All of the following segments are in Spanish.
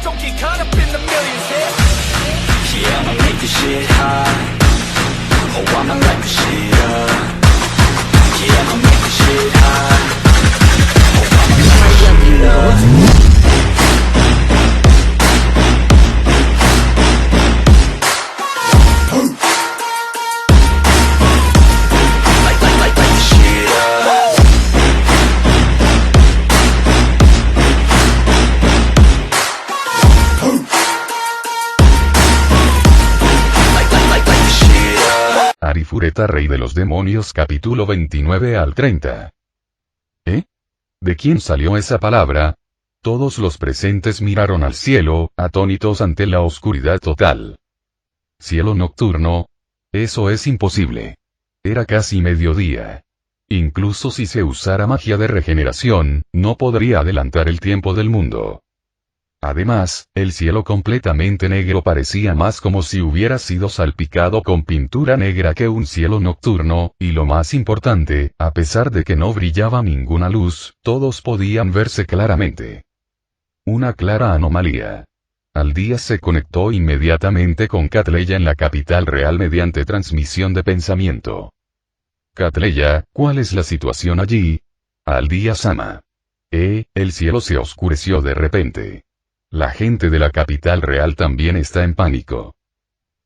don't get caught up in the millions, Yeah, I'ma make this shit hot. Oh, I'ma light this shit up. Yeah, I'ma make this shit hot. Oh, I'ma light this shit up. Arifureta, rey de los demonios, capítulo 29 al 30. ¿Eh? ¿De quién salió esa palabra? Todos los presentes miraron al cielo, atónitos ante la oscuridad total. Cielo nocturno. Eso es imposible. Era casi mediodía. Incluso si se usara magia de regeneración, no podría adelantar el tiempo del mundo. Además, el cielo completamente negro parecía más como si hubiera sido salpicado con pintura negra que un cielo nocturno, y lo más importante, a pesar de que no brillaba ninguna luz, todos podían verse claramente. Una clara anomalía. Aldías se conectó inmediatamente con Catleya en la capital real mediante transmisión de pensamiento. Catleya, ¿cuál es la situación allí? Aldías-sama. El cielo se oscureció de repente. La gente de la capital real también está en pánico.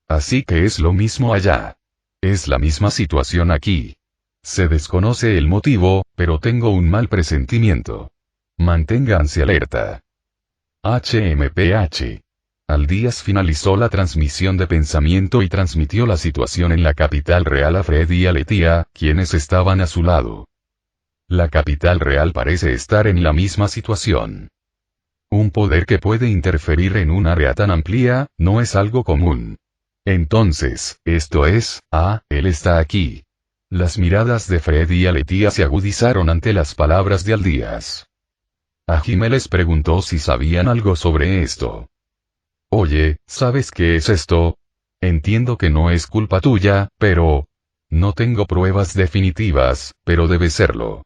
Así que es lo mismo allá. Es la misma situación aquí. Se desconoce el motivo, pero tengo un mal presentimiento. Manténganse alerta. HMPH. Aldías finalizó la transmisión de pensamiento y transmitió la situación en la capital real a Fred y a Letia, quienes estaban a su lado. La capital real parece estar en la misma situación. Un poder que puede interferir en un área tan amplia, no es algo común. Entonces, esto es, él está aquí. Las miradas de Fred y Aletia se agudizaron ante las palabras de Aldías. Hajime les preguntó si sabían algo sobre esto. Oye, ¿sabes qué es esto? Entiendo que no es culpa tuya, pero... No tengo pruebas definitivas, pero debe serlo.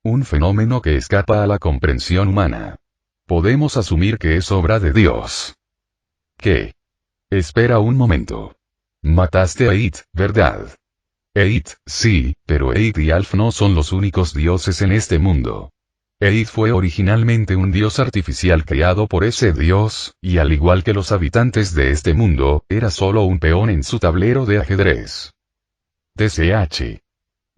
Un fenómeno que escapa a la comprensión humana. Podemos asumir que es obra de Dios. ¿Qué? Espera un momento. Mataste a It, ¿verdad? It, sí, pero It y Alf no son los únicos dioses en este mundo. It fue originalmente un dios artificial creado por ese dios, y al igual que los habitantes de este mundo, era solo un peón en su tablero de ajedrez. TCH.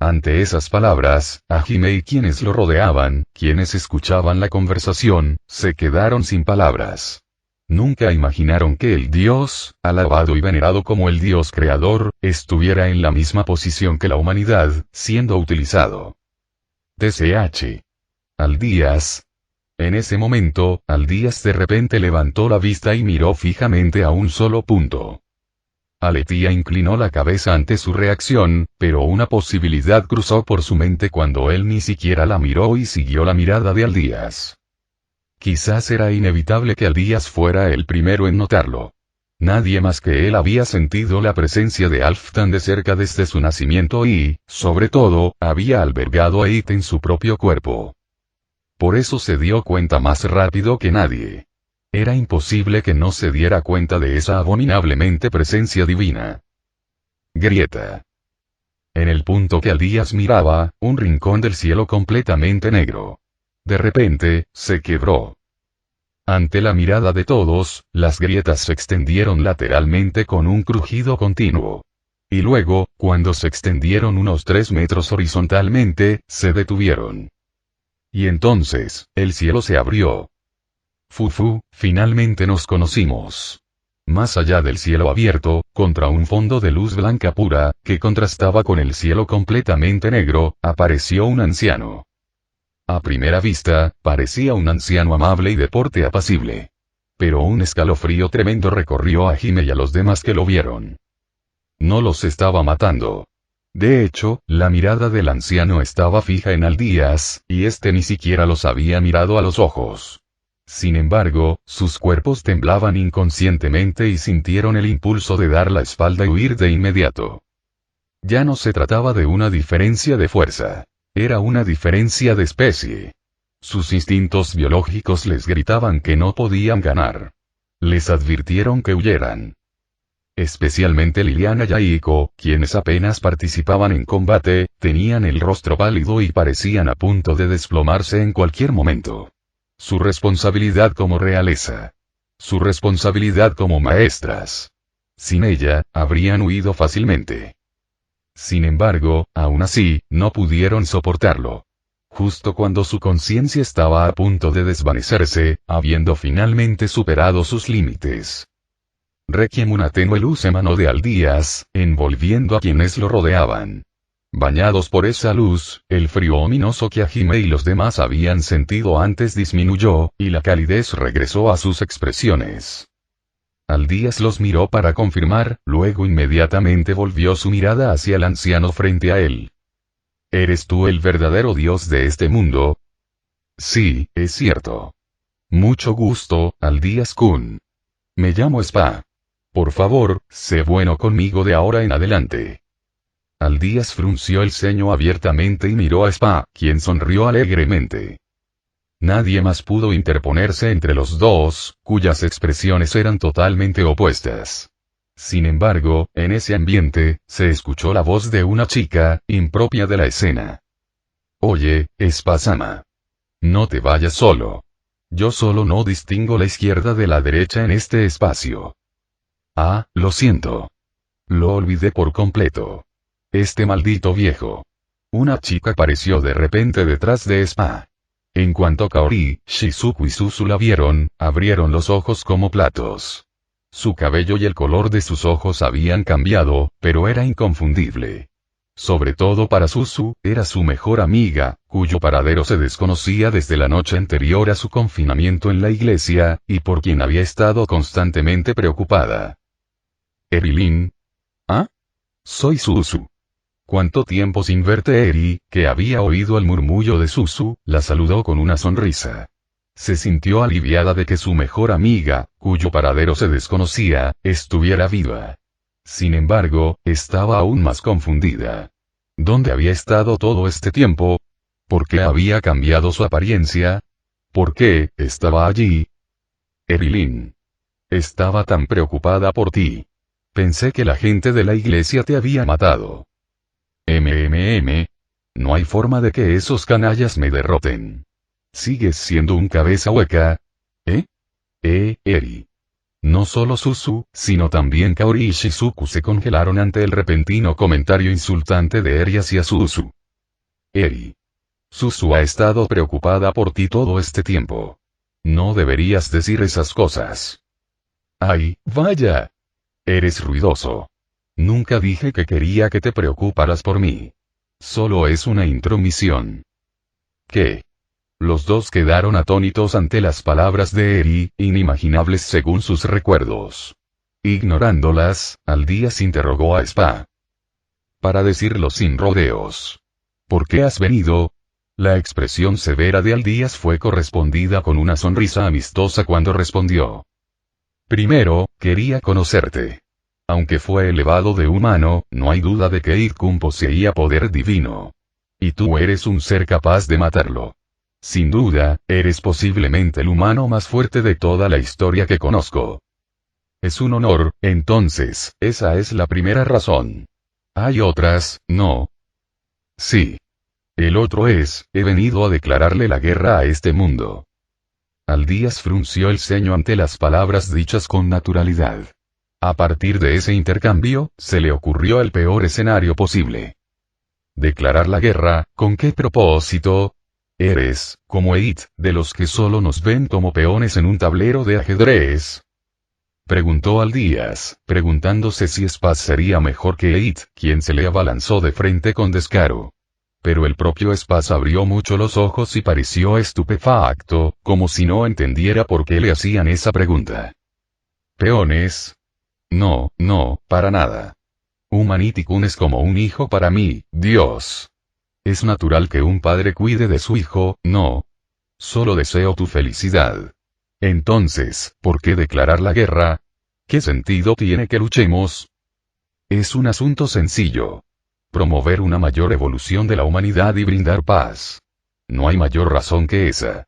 Ante esas palabras, Hajime y quienes lo rodeaban, quienes escuchaban la conversación, se quedaron sin palabras. Nunca imaginaron que el dios, alabado y venerado como el dios creador, estuviera en la misma posición que la humanidad, siendo utilizado. TCH. Aldías. En ese momento, Aldías de repente levantó la vista y miró fijamente a un solo punto. Aletia inclinó la cabeza ante su reacción, pero una posibilidad cruzó por su mente cuando él ni siquiera la miró y siguió la mirada de Aldías. Quizás era inevitable que Aldías fuera el primero en notarlo. Nadie más que él había sentido la presencia de Alf tan de cerca desde su nacimiento y, sobre todo, había albergado a It en su propio cuerpo. Por eso se dio cuenta más rápido que nadie. Era imposible que no se diera cuenta de esa abominablemente presencia divina. Grieta. En el punto que Aldías miraba, un rincón del cielo completamente negro. De repente, se quebró. Ante la mirada de todos, las grietas se extendieron lateralmente con un crujido continuo. Y luego, cuando se extendieron unos 3 metros horizontalmente, se detuvieron. Y entonces, el cielo se abrió. Fufu, finalmente nos conocimos. Más allá del cielo abierto, contra un fondo de luz blanca pura, que contrastaba con el cielo completamente negro, apareció un anciano. A primera vista, parecía un anciano amable y de porte apacible. Pero un escalofrío tremendo recorrió a Hajime y a los demás que lo vieron. No los estaba matando. De hecho, la mirada del anciano estaba fija en Aldías, y este ni siquiera los había mirado a los ojos. Sin embargo, sus cuerpos temblaban inconscientemente y sintieron el impulso de dar la espalda y huir de inmediato. Ya no se trataba de una diferencia de fuerza. Era una diferencia de especie. Sus instintos biológicos les gritaban que no podían ganar. Les advirtieron que huyeran. Especialmente Liliana y Aiko, quienes apenas participaban en combate, tenían el rostro pálido y parecían a punto de desplomarse en cualquier momento. Su responsabilidad como realeza. Su responsabilidad como maestras. Sin ella, habrían huido fácilmente. Sin embargo, aún así, no pudieron soportarlo. Justo cuando su conciencia estaba a punto de desvanecerse, habiendo finalmente superado sus límites. Requiem, una tenue luz emanó de Aldías, envolviendo a quienes lo rodeaban. Bañados por esa luz, el frío ominoso que Hajime y los demás habían sentido antes disminuyó, y la calidez regresó a sus expresiones. Aldías los miró para confirmar, luego inmediatamente volvió su mirada hacia el anciano frente a él. ¿Eres tú el verdadero dios de este mundo? Sí, es cierto. Mucho gusto, Aldías-kun. Me llamo Spa. Por favor, sé bueno conmigo de ahora en adelante. Aldías frunció el ceño abiertamente y miró a Spa, quien sonrió alegremente. Nadie más pudo interponerse entre los dos, cuyas expresiones eran totalmente opuestas. Sin embargo, en ese ambiente, se escuchó la voz de una chica, impropia de la escena. Oye, Spa-sama. No te vayas solo. Yo solo no distingo la izquierda de la derecha en este espacio. Ah, lo siento. Lo olvidé por completo. Este maldito viejo. Una chica apareció de repente detrás de Spa. En cuanto Kaori, Shizuku y Suzu la vieron, abrieron los ojos como platos. Su cabello y el color de sus ojos habían cambiado, pero era inconfundible. Sobre todo para Suzu, era su mejor amiga, cuyo paradero se desconocía desde la noche anterior a su confinamiento en la iglesia, y por quien había estado constantemente preocupada. ¿Erilin? ¿Ah? Soy Suzu. ¿Cuánto tiempo sin verte? Eri, que había oído el murmullo de Suzu, la saludó con una sonrisa. Se sintió aliviada de que su mejor amiga, cuyo paradero se desconocía, estuviera viva. Sin embargo, estaba aún más confundida. ¿Dónde había estado todo este tiempo? ¿Por qué había cambiado su apariencia? ¿Por qué estaba allí? Erilin. Estaba tan preocupada por ti. Pensé que la gente de la iglesia te había matado. No hay forma de que esos canallas me derroten. Sigues siendo un cabeza hueca. Eri. No solo Suzu, sino también Kaori y Shizuku se congelaron ante el repentino comentario insultante de Eri hacia Suzu. Eri. Suzu ha estado preocupada por ti todo este tiempo. No deberías decir esas cosas. Ay, vaya. Eres ruidoso. Nunca dije que quería que te preocuparas por mí. Solo es una intromisión. ¿Qué? Los dos quedaron atónitos ante las palabras de Eri, inimaginables según sus recuerdos. Ignorándolas, Aldías interrogó a Spa. Para decirlo sin rodeos. ¿Por qué has venido? La expresión severa de Aldías fue correspondida con una sonrisa amistosa cuando respondió. Primero, quería conocerte. Aunque fue elevado de humano, no hay duda de que Id-kun poseía poder divino. Y tú eres un ser capaz de matarlo. Sin duda, eres posiblemente el humano más fuerte de toda la historia que conozco. Es un honor, entonces, esa es la primera razón. ¿Hay otras, no? Sí. El otro es, he venido a declararle la guerra a este mundo. Aldías frunció el ceño ante las palabras dichas con naturalidad. A partir de ese intercambio, se le ocurrió el peor escenario posible. ¿Declarar la guerra? ¿Con qué propósito? ¿Eres, como Eid, de los que solo nos ven como peones en un tablero de ajedrez? Preguntó Aldías, preguntándose si Spaz sería mejor que Eid, quien se le abalanzó de frente con descaro. Pero el propio Spaz abrió mucho los ojos y pareció estupefacto, como si no entendiera por qué le hacían esa pregunta. ¿Peones? No, para nada. Humanity-kun es como un hijo para mí, Dios. Es natural que un padre cuide de su hijo, no. Solo deseo tu felicidad. Entonces, ¿por qué declarar la guerra? ¿Qué sentido tiene que luchemos? Es un asunto sencillo. Promover una mayor evolución de la humanidad y brindar paz. No hay mayor razón que esa.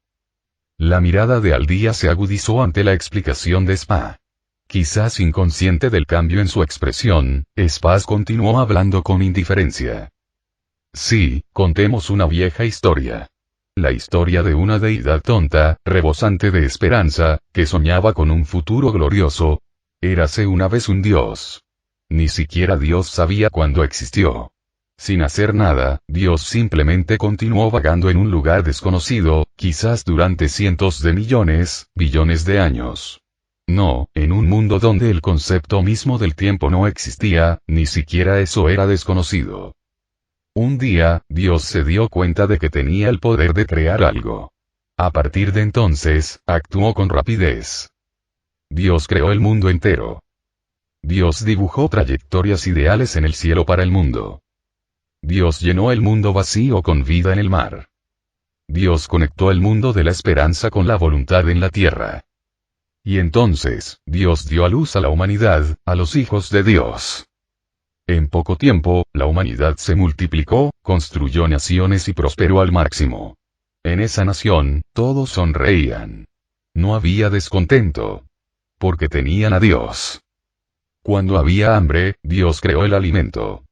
La mirada de Aldía se agudizó ante la explicación de Spa. Quizás inconsciente del cambio en su expresión, Spaz continuó hablando con indiferencia. Sí, contemos una vieja historia. La historia de una deidad tonta, rebosante de esperanza, que soñaba con un futuro glorioso. Érase una vez un dios. Ni siquiera Dios sabía cuándo existió. Sin hacer nada, Dios simplemente continuó vagando en un lugar desconocido, quizás durante cientos de millones, billones de años. No, en un mundo donde el concepto mismo del tiempo no existía, ni siquiera eso era desconocido. Un día, Dios se dio cuenta de que tenía el poder de crear algo. A partir de entonces, actuó con rapidez. Dios creó el mundo entero. Dios dibujó trayectorias ideales en el cielo para el mundo. Dios llenó el mundo vacío con vida en el mar. Dios conectó el mundo de la esperanza con la voluntad en la tierra. Y entonces, Dios dio a luz a la humanidad, a los hijos de Dios. En poco tiempo, la humanidad se multiplicó, construyó naciones y prosperó al máximo. En esa nación, todos sonreían. No había descontento. Porque tenían a Dios. Cuando había hambre, Dios creó el alimento.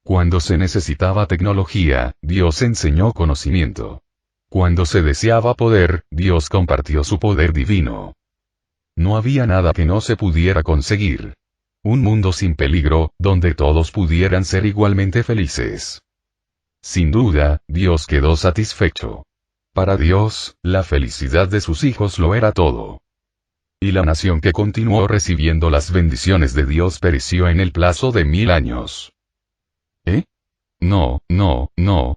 Cuando se necesitaba tecnología, Dios enseñó conocimiento. Cuando se deseaba poder, Dios compartió su poder divino. No había nada que no se pudiera conseguir. Un mundo sin peligro, donde todos pudieran ser igualmente felices. Sin duda, Dios quedó satisfecho. Para Dios, la felicidad de sus hijos lo era todo. Y la nación que continuó recibiendo las bendiciones de Dios pereció en el plazo de 1000 años. ¿Eh? No,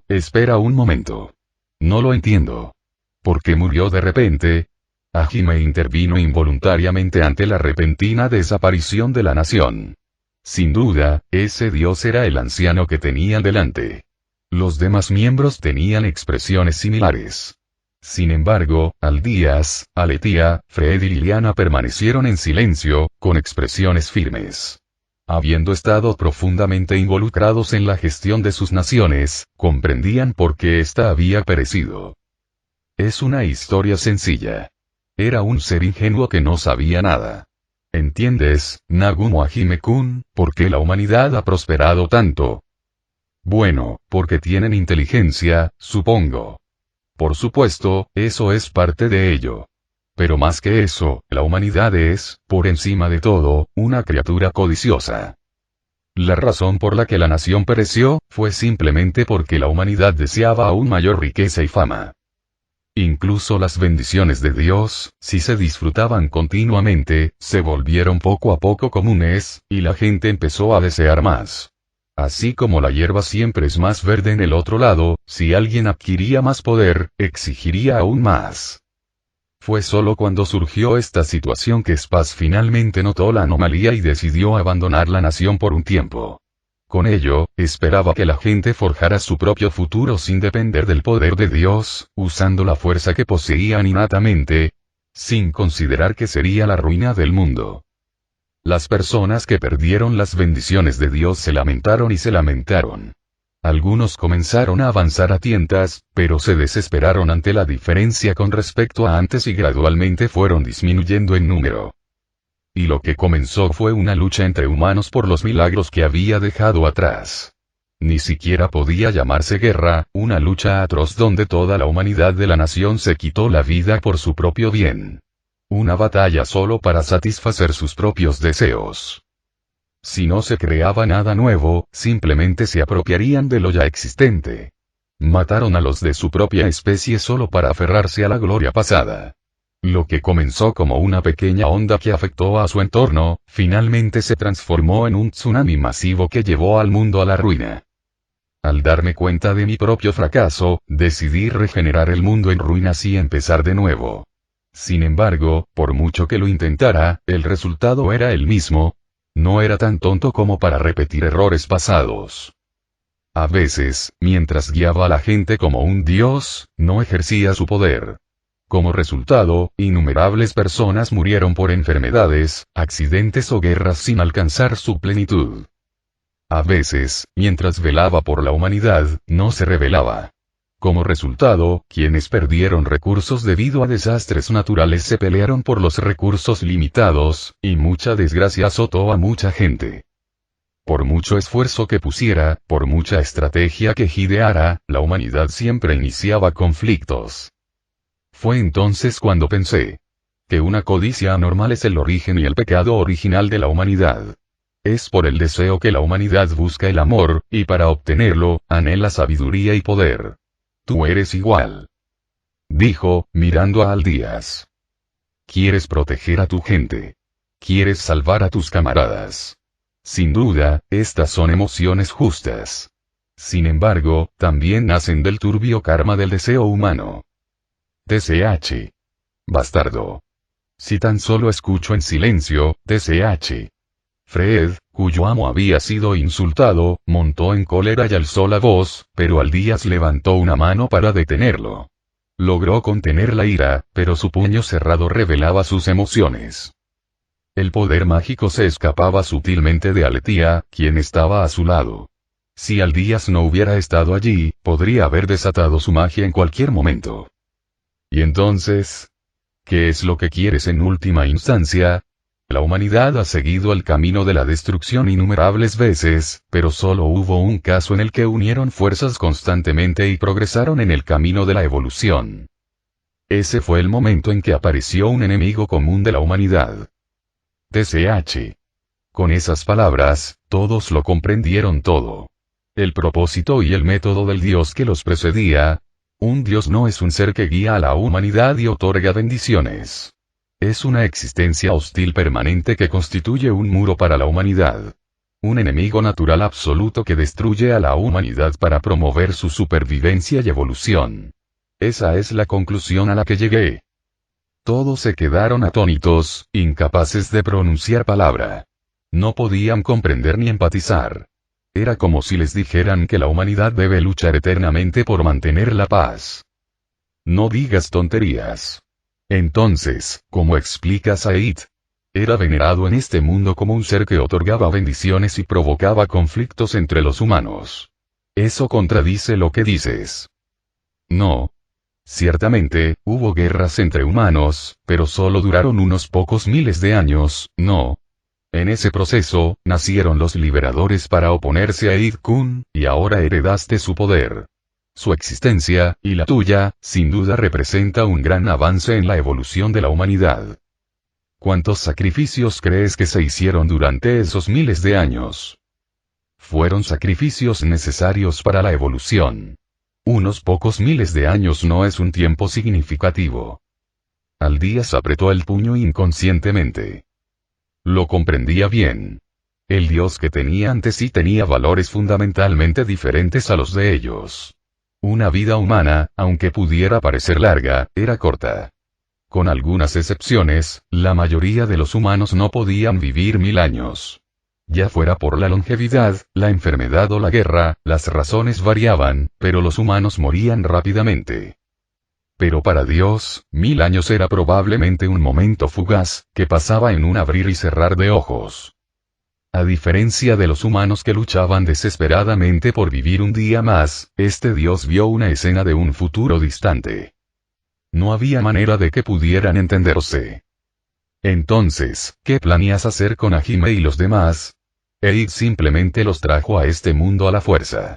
espera un momento. No lo entiendo. ¿Por qué murió de repente? Ahime intervino involuntariamente ante la repentina desaparición de la nación. Sin duda, ese dios era el anciano que tenían delante. Los demás miembros tenían expresiones similares. Sin embargo, Aldías, Aletia, Fred y Liliana permanecieron en silencio, con expresiones firmes. Habiendo estado profundamente involucrados en la gestión de sus naciones, comprendían por qué ésta había perecido. Es una historia sencilla. Era un ser ingenuo que no sabía nada. ¿Entiendes, Nagumo Hajime-kun, por qué la humanidad ha prosperado tanto? Bueno, porque tienen inteligencia, supongo. Por supuesto, eso es parte de ello. Pero más que eso, la humanidad es, por encima de todo, una criatura codiciosa. La razón por la que la nación pereció, fue simplemente porque la humanidad deseaba aún mayor riqueza y fama. Incluso las bendiciones de Dios, si se disfrutaban continuamente, se volvieron poco a poco comunes, y la gente empezó a desear más. Así como la hierba siempre es más verde en el otro lado, si alguien adquiría más poder, exigiría aún más. Fue solo cuando surgió esta situación que Spaz finalmente notó la anomalía y decidió abandonar la nación por un tiempo. Con ello, esperaba que la gente forjara su propio futuro sin depender del poder de Dios, usando la fuerza que poseían innatamente, sin considerar que sería la ruina del mundo. Las personas que perdieron las bendiciones de Dios se lamentaron y se lamentaron. Algunos comenzaron a avanzar a tientas, pero se desesperaron ante la diferencia con respecto a antes y gradualmente fueron disminuyendo en número. Y lo que comenzó fue una lucha entre humanos por los milagros que había dejado atrás. Ni siquiera podía llamarse guerra, una lucha atroz donde toda la humanidad de la nación se quitó la vida por su propio bien. Una batalla solo para satisfacer sus propios deseos. Si no se creaba nada nuevo, simplemente se apropiarían de lo ya existente. Mataron a los de su propia especie solo para aferrarse a la gloria pasada. Lo que comenzó como una pequeña onda que afectó a su entorno, finalmente se transformó en un tsunami masivo que llevó al mundo a la ruina. Al darme cuenta de mi propio fracaso, decidí regenerar el mundo en ruinas y empezar de nuevo. Sin embargo, por mucho que lo intentara, el resultado era el mismo. No era tan tonto como para repetir errores pasados. A veces, mientras guiaba a la gente como un dios, no ejercía su poder. Como resultado, innumerables personas murieron por enfermedades, accidentes o guerras sin alcanzar su plenitud. A veces, mientras velaba por la humanidad, no se rebelaba. Como resultado, quienes perdieron recursos debido a desastres naturales se pelearon por los recursos limitados, y mucha desgracia azotó a mucha gente. Por mucho esfuerzo que pusiera, por mucha estrategia que ideara, la humanidad siempre iniciaba conflictos. Fue entonces cuando pensé que una codicia anormal es el origen y el pecado original de la humanidad. Es por el deseo que la humanidad busca el amor, y para obtenerlo, anhela sabiduría y poder. Tú eres igual. Dijo, mirando a Aldías. Quieres proteger a tu gente. Quieres salvar a tus camaradas. Sin duda, estas son emociones justas. Sin embargo, también nacen del turbio karma del deseo humano. TCH. Bastardo. Si tan solo escucho en silencio, TCH. Fred, cuyo amo había sido insultado, montó en cólera y alzó la voz, pero Aldías levantó una mano para detenerlo. Logró contener la ira, pero su puño cerrado revelaba sus emociones. El poder mágico se escapaba sutilmente de Alethía, quien estaba a su lado. Si Aldías no hubiera estado allí, podría haber desatado su magia en cualquier momento. ¿Y entonces? ¿Qué es lo que quieres en última instancia? La humanidad ha seguido el camino de la destrucción innumerables veces, pero solo hubo un caso en el que unieron fuerzas constantemente y progresaron en el camino de la evolución. Ese fue el momento en que apareció un enemigo común de la humanidad. TCH. Con esas palabras, todos lo comprendieron todo. El propósito y el método del Dios que los precedía. Un Dios no es un ser que guía a la humanidad y otorga bendiciones. Es una existencia hostil permanente que constituye un muro para la humanidad. Un enemigo natural absoluto que destruye a la humanidad para promover su supervivencia y evolución. Esa es la conclusión a la que llegué. Todos se quedaron atónitos, incapaces de pronunciar palabra. No podían comprender ni empatizar. Era como si les dijeran que la humanidad debe luchar eternamente por mantener la paz. No digas tonterías. Entonces, ¿cómo explica Said? Era venerado en este mundo como un ser que otorgaba bendiciones y provocaba conflictos entre los humanos. Eso contradice lo que dices. No. Ciertamente, hubo guerras entre humanos, pero solo duraron unos pocos miles de años, ¿no? En ese proceso, nacieron los liberadores para oponerse a Id-Kun, y ahora heredaste su poder. Su existencia, y la tuya, sin duda representa un gran avance en la evolución de la humanidad. ¿Cuántos sacrificios crees que se hicieron durante esos miles de años? Fueron sacrificios necesarios para la evolución. Unos pocos miles de años no es un tiempo significativo. Aldías apretó el puño inconscientemente. Lo comprendía bien. El Dios que tenía ante sí tenía valores fundamentalmente diferentes a los de ellos. Una vida humana, aunque pudiera parecer larga, era corta. Con algunas excepciones, la mayoría de los humanos no podían vivir 1000 años. Ya fuera por la longevidad, la enfermedad o la guerra, las razones variaban, pero los humanos morían rápidamente. Pero para Dios, 1000 años era probablemente un momento fugaz, que pasaba en un abrir y cerrar de ojos. A diferencia de los humanos que luchaban desesperadamente por vivir un día más, este Dios vio una escena de un futuro distante. No había manera de que pudieran entenderse. Entonces, ¿qué planeas hacer con Hajime y los demás? Eid simplemente los trajo a este mundo a la fuerza.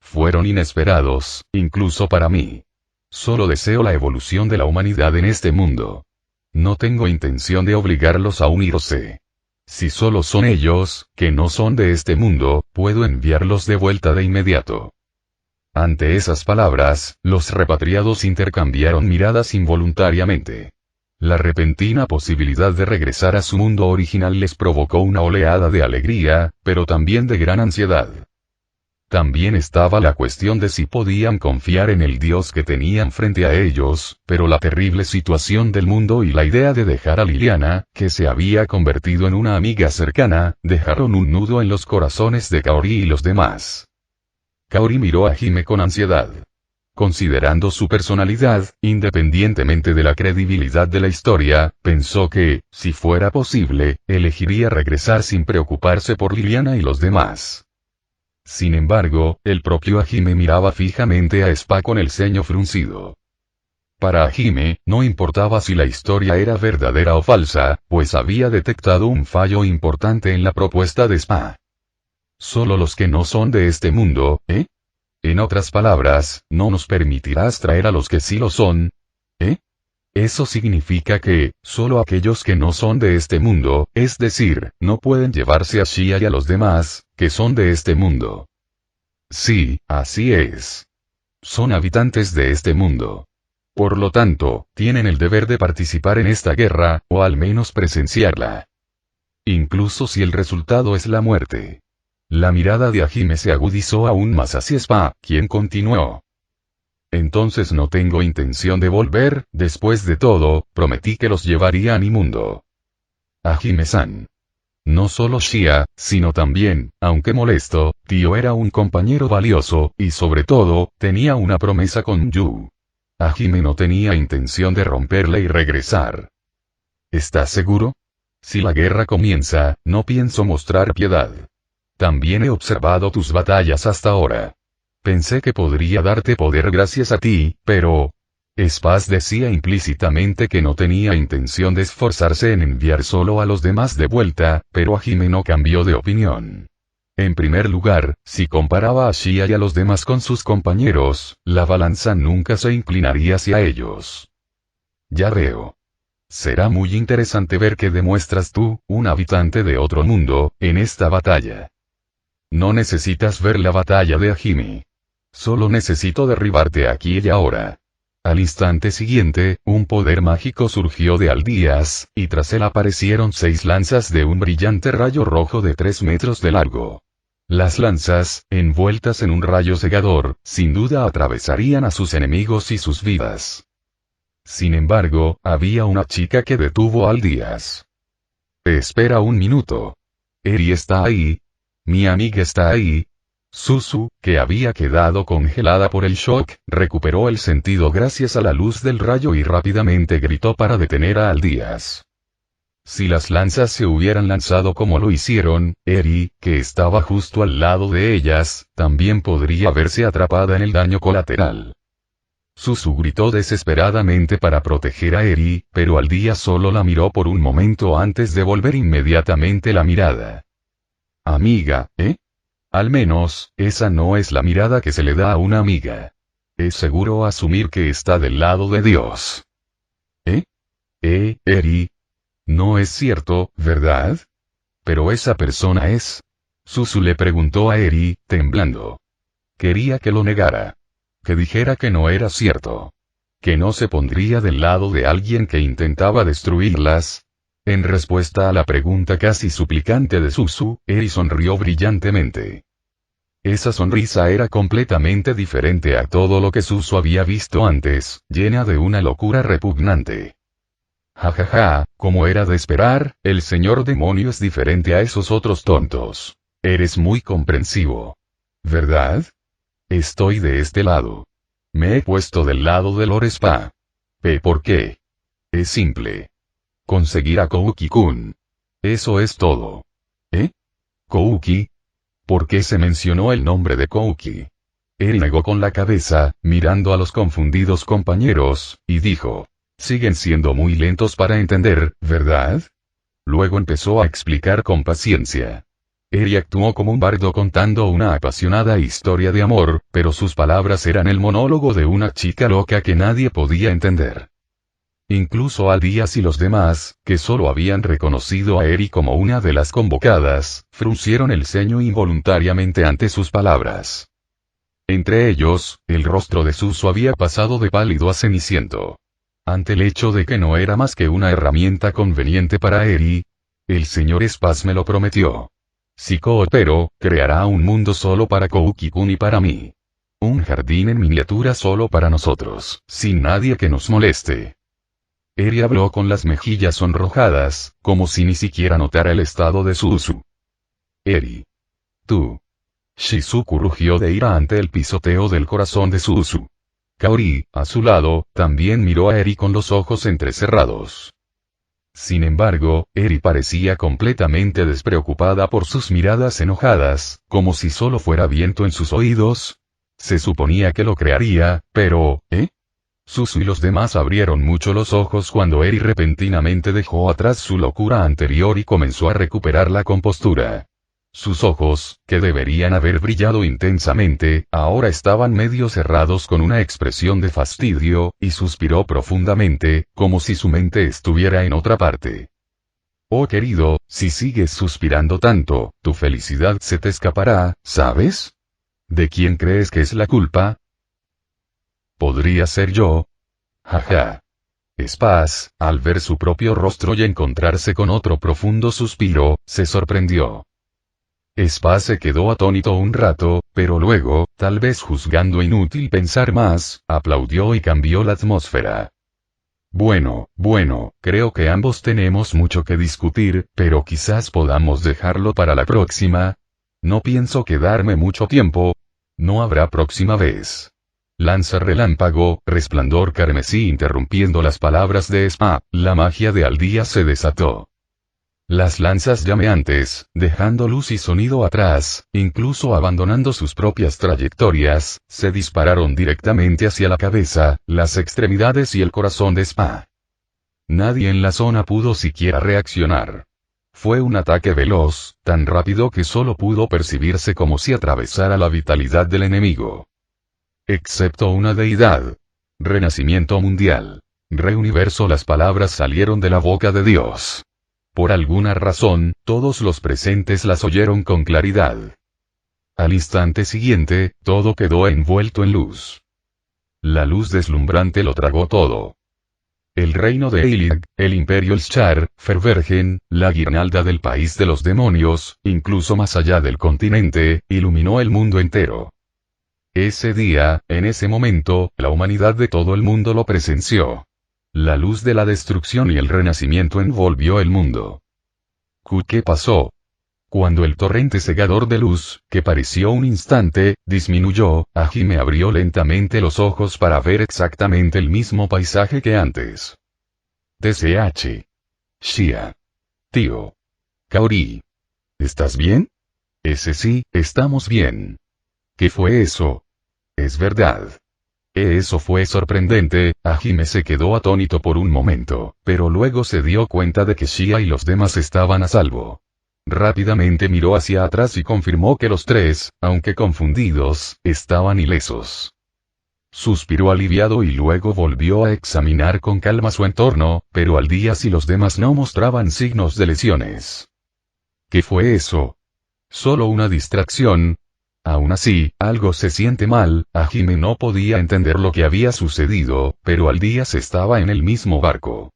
Fueron inesperados, incluso para mí. Solo deseo la evolución de la humanidad en este mundo. No tengo intención de obligarlos a unirse. Si solo son ellos, que no son de este mundo, puedo enviarlos de vuelta de inmediato. Ante esas palabras, los repatriados intercambiaron miradas involuntariamente. La repentina posibilidad de regresar a su mundo original les provocó una oleada de alegría, pero también de gran ansiedad. También estaba la cuestión de si podían confiar en el Dios que tenían frente a ellos, pero la terrible situación del mundo y la idea de dejar a Liliana, que se había convertido en una amiga cercana, dejaron un nudo en los corazones de Kaori y los demás. Kaori miró a Hime con ansiedad. Considerando su personalidad, independientemente de la credibilidad de la historia, pensó que, si fuera posible, elegiría regresar sin preocuparse por Liliana y los demás. Sin embargo, el propio Hajime miraba fijamente a Spa con el ceño fruncido. Para Hajime, no importaba si la historia era verdadera o falsa, pues había detectado un fallo importante en la propuesta de Spa. Solo los que no son de este mundo, ¿eh? En otras palabras, no nos permitirás traer a los que sí lo son, ¿eh? Eso significa que, solo aquellos que no son de este mundo, es decir, no pueden llevarse a Shia y a los demás, que son de este mundo. Sí, así es. Son habitantes de este mundo. Por lo tanto, tienen el deber de participar en esta guerra, o al menos presenciarla. Incluso si el resultado es la muerte. La mirada de Hajime se agudizó aún más hacia Spa, quien continuó. Entonces no tengo intención de volver, después de todo, prometí que los llevaría a mi mundo. Hajime-san. No solo Shia, sino también, aunque molesto, Tío era un compañero valioso, y sobre todo, tenía una promesa con Yu. Hajime no tenía intención de romperla y regresar. ¿Estás seguro? Si la guerra comienza, no pienso mostrar piedad. También he observado tus batallas hasta ahora. Pensé que podría darte poder gracias a ti, pero... Spaz decía implícitamente que no tenía intención de esforzarse en enviar solo a los demás de vuelta, pero Hajime no cambió de opinión. En primer lugar, si comparaba a Shia y a los demás con sus compañeros, la balanza nunca se inclinaría hacia ellos. Ya veo. Será muy interesante ver qué demuestras tú, un habitante de otro mundo, en esta batalla. No necesitas ver la batalla de Hajime. Solo necesito derribarte aquí y ahora. Al instante siguiente, un poder mágico surgió de Aldías, y tras él aparecieron 6 lanzas de un brillante rayo rojo de 3 metros de largo. Las lanzas, envueltas en un rayo cegador, sin duda atravesarían a sus enemigos y sus vidas. Sin embargo, había una chica que detuvo a Aldías. Espera un minuto. Eri está ahí. Mi amiga está ahí. Suzu, que había quedado congelada por el shock, recuperó el sentido gracias a la luz del rayo y rápidamente gritó para detener a Aldías. Si las lanzas se hubieran lanzado como lo hicieron, Eri, que estaba justo al lado de ellas, también podría verse atrapada en el daño colateral. Suzu gritó desesperadamente para proteger a Eri, pero Aldías solo la miró por un momento antes de volver inmediatamente la mirada. Amiga, ¿eh? Al menos, esa no es la mirada que se le da a una amiga. Es seguro asumir que está del lado de Dios. Eri. No es cierto, ¿verdad? Pero esa persona es... Suzu le preguntó a Eri, temblando. Quería que lo negara. Que dijera que no era cierto. Que no se pondría del lado de alguien que intentaba destruirlas. En respuesta a la pregunta casi suplicante de Suzu, Eri sonrió brillantemente. Esa sonrisa era completamente diferente a todo lo que Suzu había visto antes, llena de una locura repugnante. Jajaja, como era de esperar, el señor demonio es diferente a esos otros tontos. Eres muy comprensivo. ¿Verdad? Estoy de este lado. Me he puesto del lado de Lord Spa. ¿Por qué? Es simple. Conseguir a Kouki-kun. Eso es todo. ¿Kouki? ¿Por qué se mencionó el nombre de Kouki? Eri negó con la cabeza, mirando a los confundidos compañeros, y dijo. Siguen siendo muy lentos para entender, ¿verdad? Luego empezó a explicar con paciencia. Eri actuó como un bardo contando una apasionada historia de amor, pero sus palabras eran el monólogo de una chica loca que nadie podía entender. Incluso Aldías y los demás, que solo habían reconocido a Eri como una de las convocadas, fruncieron el ceño involuntariamente ante sus palabras. Entre ellos, el rostro de Suzu había pasado de pálido a ceniciento. Ante el hecho de que no era más que una herramienta conveniente para Eri, el señor Spaz me lo prometió. Si coopero, creará un mundo solo para Kouki-kun y para mí. Un jardín en miniatura solo para nosotros, sin nadie que nos moleste. Eri habló con las mejillas sonrojadas, como si ni siquiera notara el estado de Suzu. Eri. Tú. Shizuku rugió de ira ante el pisoteo del corazón de Suzu. Kaori, a su lado, también miró a Eri con los ojos entrecerrados. Sin embargo, Eri parecía completamente despreocupada por sus miradas enojadas, como si solo fuera viento en sus oídos. Se suponía que lo crearía, pero, Suzu y los demás abrieron mucho los ojos cuando Eri repentinamente dejó atrás su locura anterior y comenzó a recuperar la compostura. Sus ojos, que deberían haber brillado intensamente, ahora estaban medio cerrados con una expresión de fastidio, y suspiró profundamente, como si su mente estuviera en otra parte. Oh querido, si sigues suspirando tanto, tu felicidad se te escapará, ¿sabes? ¿De quién crees que es la culpa? ¿Podría ser yo? Jaja. Spaz, al ver su propio rostro y encontrarse con otro profundo suspiro, se sorprendió. Spaz se quedó atónito un rato, pero luego, tal vez juzgando inútil pensar más, aplaudió y cambió la atmósfera. Bueno, creo que ambos tenemos mucho que discutir, pero quizás podamos dejarlo para la próxima. No pienso quedarme mucho tiempo. No habrá próxima vez. Lanza relámpago, resplandor carmesí interrumpiendo las palabras de Spaz, la magia de Aldía se desató. Las lanzas llameantes, dejando luz y sonido atrás, incluso abandonando sus propias trayectorias, se dispararon directamente hacia la cabeza, las extremidades y el corazón de Spaz. Nadie en la zona pudo siquiera reaccionar. Fue un ataque veloz, tan rápido que solo pudo percibirse como si atravesara la vitalidad del enemigo. Excepto una deidad. Renacimiento mundial. Reuniverso. Las palabras salieron de la boca de Dios. Por alguna razón, todos los presentes las oyeron con claridad. Al instante siguiente, todo quedó envuelto en luz. La luz deslumbrante lo tragó todo. El reino de Eilig, el imperio Schar, Ververgen, la guirnalda del país de los demonios, incluso más allá del continente, iluminó el mundo entero. Ese día, en ese momento, la humanidad de todo el mundo lo presenció. La luz de la destrucción y el renacimiento envolvió el mundo. ¿Qué pasó? Cuando el torrente cegador de luz, que pareció un instante, disminuyó, Hajime abrió lentamente los ojos para ver exactamente el mismo paisaje que antes. TCH. Shia. Tío. Kaori. ¿Estás bien? Ese sí, estamos bien. ¿Qué fue eso? Es verdad. Eso fue sorprendente. Hajime se quedó atónito por un momento, pero luego se dio cuenta de que Shia y los demás estaban a salvo. Rápidamente miró hacia atrás y confirmó que los tres, aunque confundidos, estaban ilesos. Suspiró aliviado y luego volvió a examinar con calma su entorno, pero Aldías y los demás no mostraban signos de lesiones. ¿Qué fue eso? Solo una distracción. Aún así, algo se siente mal. Hajime no podía entender lo que había sucedido, pero Aldías estaba en el mismo barco.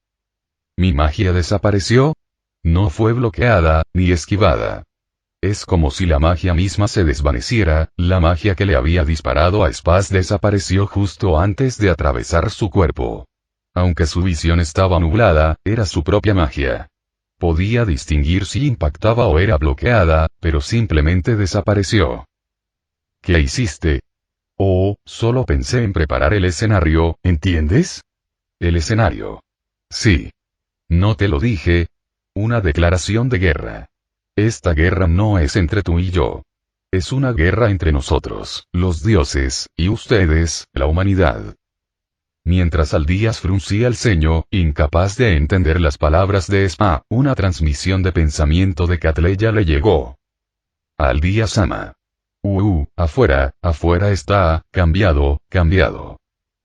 ¿Mi magia desapareció? No fue bloqueada, ni esquivada. Es como si la magia misma se desvaneciera. La magia que le había disparado a Spaz desapareció justo antes de atravesar su cuerpo. Aunque su visión estaba nublada, era su propia magia. Podía distinguir si impactaba o era bloqueada, pero simplemente desapareció. ¿Qué hiciste? Oh, solo pensé en preparar el escenario, ¿entiendes? El escenario. Sí. No te lo dije. Una declaración de guerra. Esta guerra no es entre tú y yo. Es una guerra entre nosotros, los dioses, y ustedes, la humanidad. Mientras Aldías fruncía el ceño, incapaz de entender las palabras de Spaz, una transmisión de pensamiento de Catleya le llegó. Aldías-sama. Afuera está, cambiado.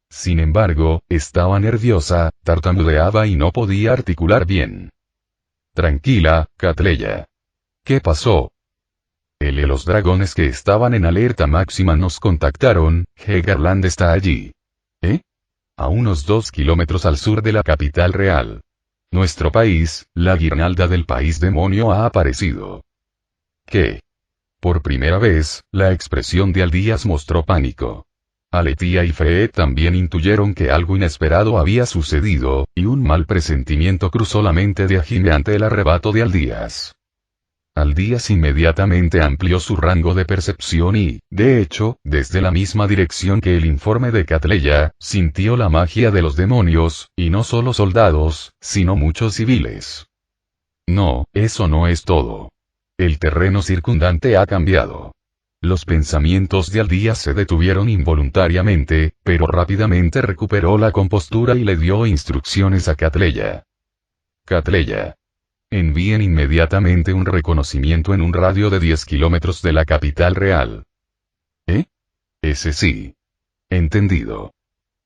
Sin embargo, estaba nerviosa, tartamudeaba y no podía articular bien. Tranquila, Catleya. ¿Qué pasó? Los dragones que estaban en alerta máxima nos contactaron. Hegarland está allí. A unos 2 kilómetros al sur de la capital real. Nuestro país, la guirnalda del país demonio ha aparecido. ¿Qué? Por primera vez, la expresión de Aldías mostró pánico. Aletia y Free también intuyeron que algo inesperado había sucedido, y un mal presentimiento cruzó la mente de Hajime ante el arrebato de Aldías. Aldías inmediatamente amplió su rango de percepción y, de hecho, desde la misma dirección que el informe de Catleya, sintió la magia de los demonios, y no solo soldados, sino muchos civiles. No, eso no es todo. El terreno circundante ha cambiado. Los pensamientos de Aldías se detuvieron involuntariamente, pero rápidamente recuperó la compostura y le dio instrucciones a Catleya. Catleya. Envíen inmediatamente un reconocimiento en un radio de 10 kilómetros de la capital real. ¿Eh? Ese sí. Entendido.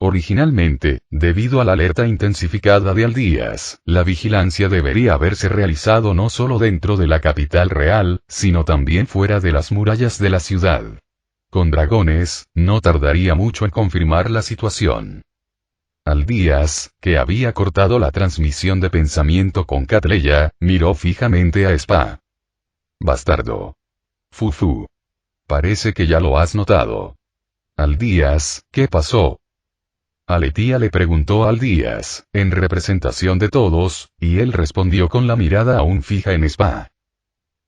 Originalmente, debido a la alerta intensificada de Aldías, la vigilancia debería haberse realizado no solo dentro de la capital real, sino también fuera de las murallas de la ciudad. Con dragones, no tardaría mucho en confirmar la situación. Aldías, que había cortado la transmisión de pensamiento con Catleya, miró fijamente a Spa. Bastardo. Fufu. Parece que ya lo has notado. Aldías, ¿qué pasó? Aletia le preguntó a Aldías, en representación de todos, y él respondió con la mirada aún fija en Spa.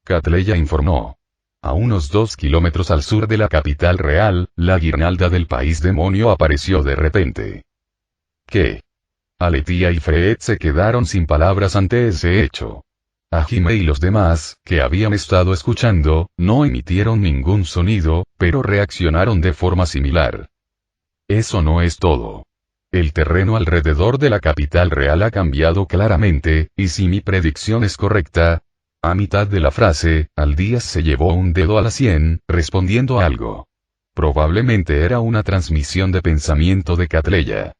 Catleya informó. A unos 2 kilómetros al sur de la capital real, la guirnalda del país demonio apareció de repente. ¿Qué? Aletia y Fred se quedaron sin palabras ante ese hecho. Hajime y los demás, que habían estado escuchando, no emitieron ningún sonido, pero reaccionaron de forma similar. Eso no es todo. El terreno alrededor de la capital real ha cambiado claramente, y si mi predicción es correcta... A mitad de la frase, Aldías se llevó un dedo a la sien, respondiendo algo. Probablemente era una transmisión de pensamiento de Catleya.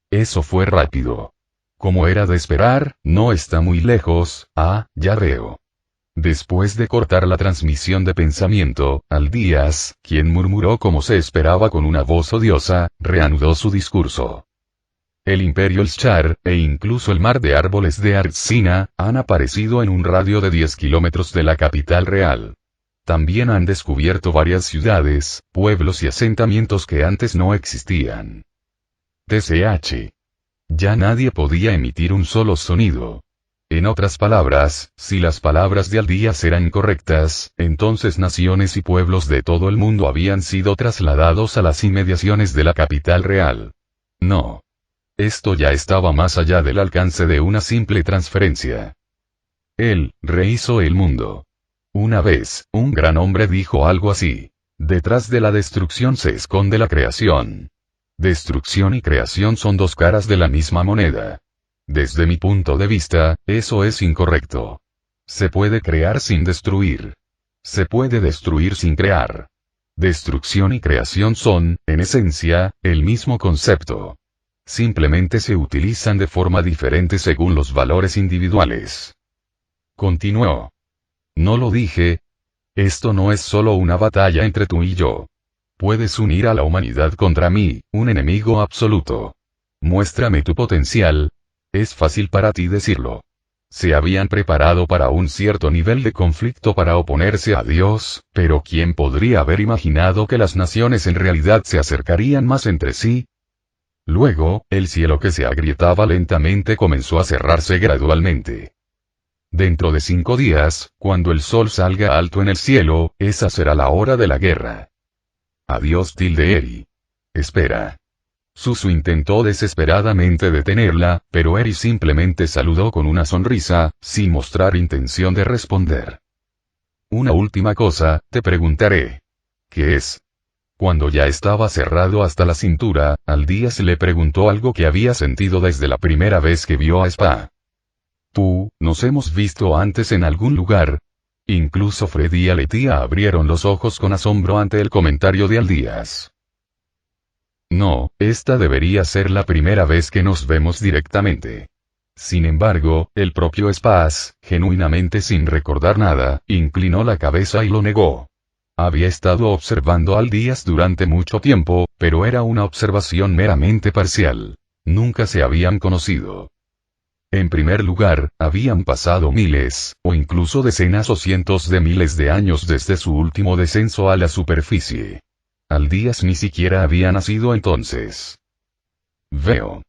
Eso fue rápido. Como era de esperar, no está muy lejos. Ah, ya veo. Después de cortar la transmisión de pensamiento, Aldías, quien murmuró como se esperaba con una voz odiosa, reanudó su discurso. El Imperio Elschar, e incluso el mar de árboles de Artsina, han aparecido en un radio de 10 kilómetros de la capital real. También han descubierto varias ciudades, pueblos y asentamientos que antes no existían. TCH. Ya nadie podía emitir un solo sonido. En otras palabras, si las palabras de Aldías eran correctas, entonces naciones y pueblos de todo el mundo habían sido trasladados a las inmediaciones de la capital real. No. Esto ya estaba más allá del alcance de una simple transferencia. Él rehizo el mundo. Una vez, un gran hombre dijo algo así. Detrás de la destrucción se esconde la creación. Destrucción y creación son dos caras de la misma moneda. Desde mi punto de vista, eso es incorrecto. Se puede crear sin destruir. Se puede destruir sin crear. Destrucción y creación son, en esencia, el mismo concepto. Simplemente se utilizan de forma diferente según los valores individuales. Continuó. No lo dije. Esto no es solo una batalla entre tú y yo. Puedes unir a la humanidad contra mí, un enemigo absoluto. Muéstrame tu potencial. Es fácil para ti decirlo. Se habían preparado para un cierto nivel de conflicto para oponerse a Dios, pero ¿quién podría haber imaginado que las naciones en realidad se acercarían más entre sí? Luego, el cielo que se agrietaba lentamente comenzó a cerrarse gradualmente. Dentro de 5 días, cuando el sol salga alto en el cielo, esa será la hora de la guerra. Adiós Eri. Espera. Susu intentó desesperadamente detenerla, pero Eri simplemente saludó con una sonrisa, sin mostrar intención de responder. Una última cosa, te preguntaré. ¿Qué es? Cuando ya estaba cerrado hasta la cintura, Aldías le preguntó algo que había sentido desde la primera vez que vio a Spa. Tú, nos hemos visto antes en algún lugar. Incluso Fred y Aletia abrieron los ojos con asombro ante el comentario de Aldías. No, esta debería ser la primera vez que nos vemos directamente. Sin embargo, el propio Spaz, genuinamente sin recordar nada, inclinó la cabeza y lo negó. Había estado observando a Aldías durante mucho tiempo, pero era una observación meramente parcial. Nunca se habían conocido. En primer lugar, habían pasado miles, o incluso decenas o cientos de miles de años desde su último descenso a la superficie. Aldías ni siquiera había nacido entonces. Veo.